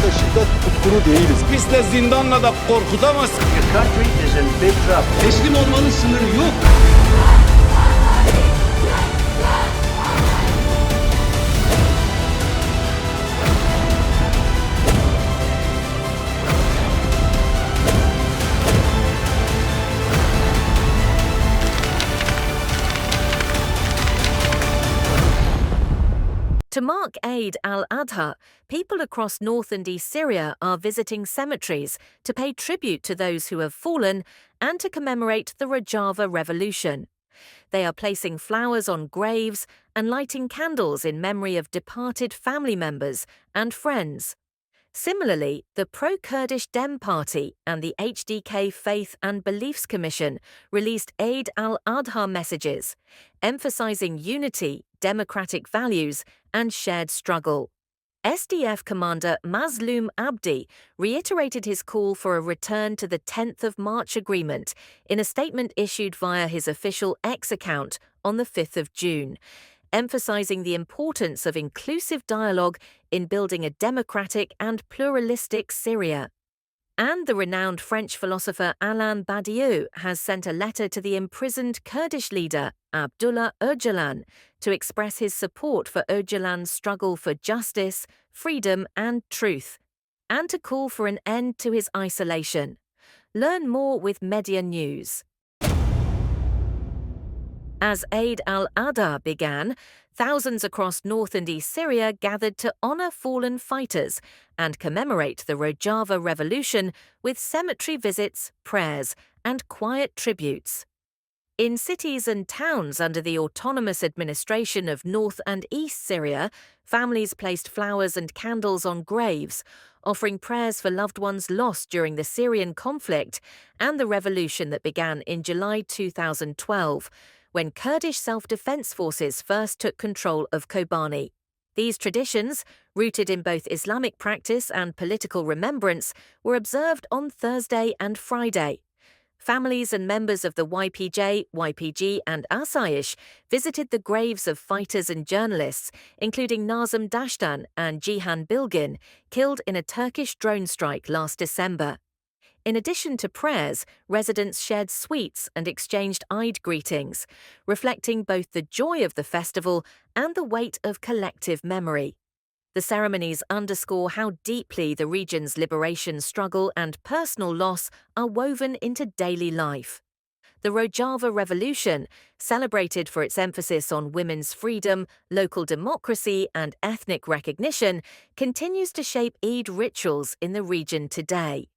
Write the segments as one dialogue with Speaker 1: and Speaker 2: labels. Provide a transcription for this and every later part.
Speaker 1: ve şiddet tutkunu değiliz.
Speaker 2: Biz de zindanla da korkutamazsın.
Speaker 3: Your country is in big trouble.
Speaker 2: Teslim olmanın sınırı yok.
Speaker 4: To mark Eid al-Adha, people across north and east Syria are visiting cemeteries to pay tribute to those who have fallen and to commemorate the Rojava revolution. They are placing flowers on graves and lighting candles in memory of departed family members and friends. Similarly, the pro-Kurdish Dem Party and the HDK Faith and Beliefs Commission released Eid al-Adha messages, emphasizing unity, democratic values, and shared struggle. SDF commander Mazloum Abdi reiterated his call for a return to the 10th of March agreement in a statement issued via his official X account on the 5th of June, emphasizing the importance of inclusive dialogue in building a democratic and pluralistic Syria. And the renowned French philosopher Alain Badiou has sent a letter to the imprisoned Kurdish leader Abdullah Öcalan to express his support for Öcalan's struggle for justice, freedom and truth, and to call for an end to his isolation. Learn more with Medya News. As Eid al-Adha began, thousands across north and east Syria gathered to honor fallen fighters and commemorate the Rojava revolution with cemetery visits, prayers, and quiet tributes. In cities and towns under the autonomous administration of North and East Syria, families placed flowers and candles on graves, offering prayers for loved ones lost during the Syrian conflict and the revolution that began in July 2012, when Kurdish self-defense forces first took control of Kobani. These traditions, rooted in both Islamic practice and political remembrance, were observed on Thursday and Friday. Families and members of the YPJ, YPG and Asayish visited the graves of fighters and journalists, including Nazım Dashtan and Cihan Bilgin, killed in a Turkish drone strike last December. In addition to prayers, residents shared sweets and exchanged Eid greetings, reflecting both the joy of the festival and the weight of collective memory. The ceremonies underscore how deeply the region's liberation struggle and personal loss are woven into daily life. The Rojava Revolution, celebrated for its emphasis on women's freedom, local democracy, and ethnic recognition, continues to shape Eid rituals in the region today.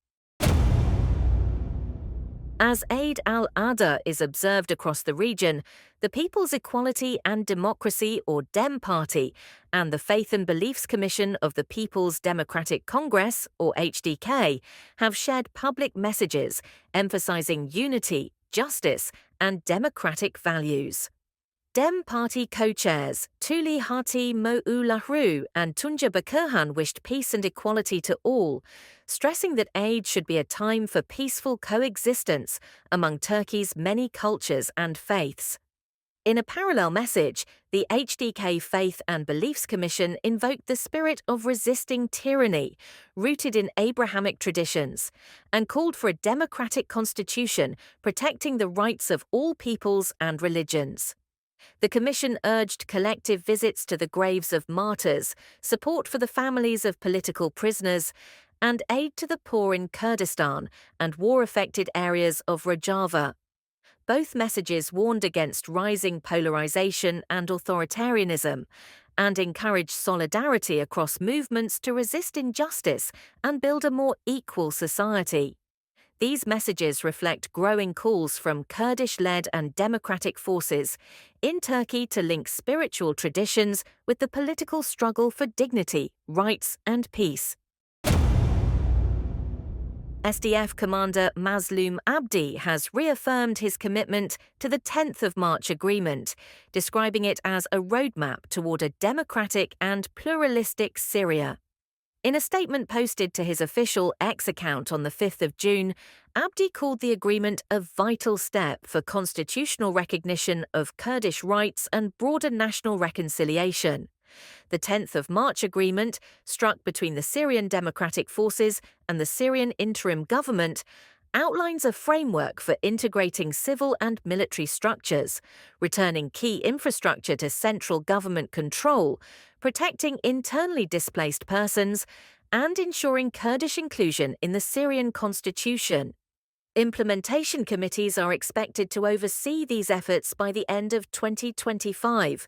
Speaker 4: As Eid al-Adha is observed across the region, the People's Equality and Democracy, or Dem Party, and the Faith and Beliefs Commission of the People's Democratic Congress, or HDK, have shared public messages emphasizing unity, justice, and democratic values. Dem Party co-chairs Tuli Hati Mo'u and Tunca Bakırhan wished peace and equality to all, stressing that Eid should be a time for peaceful coexistence among Turkey's many cultures and faiths. In a parallel message, the HDK Faith and Beliefs Commission invoked the spirit of resisting tyranny, rooted in Abrahamic traditions, and called for a democratic constitution protecting the rights of all peoples and religions. The Commission urged collective visits to the graves of martyrs, support for the families of political prisoners, and aid to the poor in Kurdistan and war-affected areas of Rojava. Both messages warned against rising polarization and authoritarianism, and encouraged solidarity across movements to resist injustice and build a more equal society. These messages reflect growing calls from Kurdish-led and democratic forces in Turkey to link spiritual traditions with the political struggle for dignity, rights, and peace. SDF commander Mazloum Abdi has reaffirmed his commitment to the 10th of March agreement, describing it as a roadmap toward a democratic and pluralistic Syria. In a statement posted to his official X account on the 5th of June, Abdi called the agreement a vital step for constitutional recognition of Kurdish rights and broader national reconciliation. The 10th of March agreement, struck between the Syrian Democratic Forces and the Syrian interim government, outlines a framework for integrating civil and military structures, returning key infrastructure to central government control, protecting internally displaced persons, and ensuring Kurdish inclusion in the Syrian constitution. Implementation committees are expected to oversee these efforts by the end of 2025.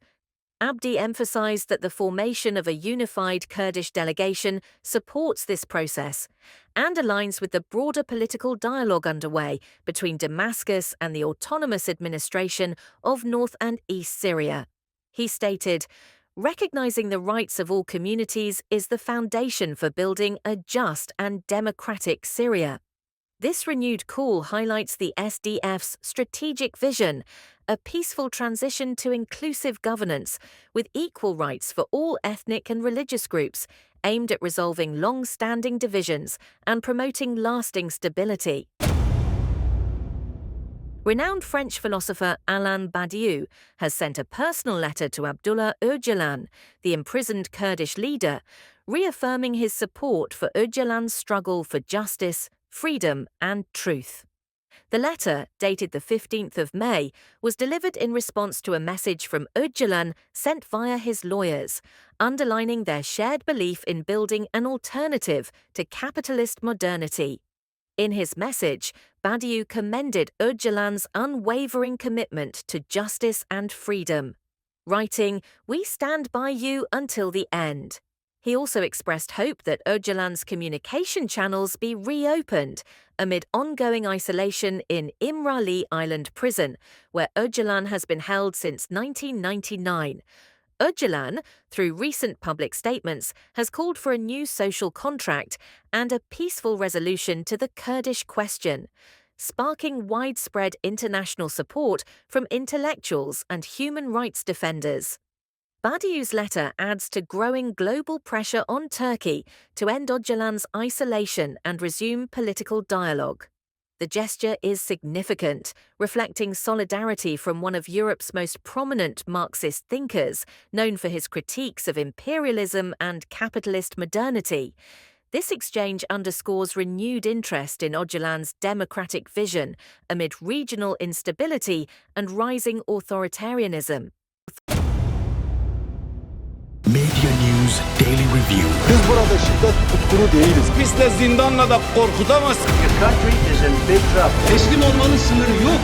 Speaker 4: Abdi emphasized that the formation of a unified Kurdish delegation supports this process and aligns with the broader political dialogue underway between Damascus and the autonomous administration of North and East Syria. He stated, "Recognizing the rights of all communities is the foundation for building a just and democratic Syria." This renewed call highlights the SDF's strategic vision, a peaceful transition to inclusive governance with equal rights for all ethnic and religious groups, aimed at resolving long-standing divisions and promoting lasting stability. Renowned French philosopher Alain Badiou has sent a personal letter to Abdullah Öcalan, the imprisoned Kurdish leader, reaffirming his support for Öcalan's struggle for justice, freedom, and truth. The letter, dated the 15th of May, was delivered in response to a message from Öcalan sent via his lawyers, underlining their shared belief in building an alternative to capitalist modernity. In his message, Badiou commended Öcalan's unwavering commitment to justice and freedom, writing, "We stand by you until the end." He also expressed hope that Öcalan's communication channels be reopened amid ongoing isolation in İmralı Island prison, where Öcalan has been held since 1999. Öcalan, through recent public statements, has called for a new social contract and a peaceful resolution to the Kurdish question, sparking widespread international support from intellectuals and human rights defenders. Badiou's letter adds to growing global pressure on Turkey to end Öcalan's isolation and resume political dialogue. The gesture is significant, reflecting solidarity from one of Europe's most prominent Marxist thinkers, known for his critiques of imperialism and capitalist modernity. This exchange underscores renewed interest in Öcalan's democratic vision amid regional instability and rising authoritarianism.
Speaker 1: Medya News Daily Review.
Speaker 5: Biz burada şiddet tutkunu değiliz.
Speaker 2: Biz de zindanla da korkutamaz.
Speaker 3: Your country is in big trouble.
Speaker 2: Teslim olmanın sınırı yok.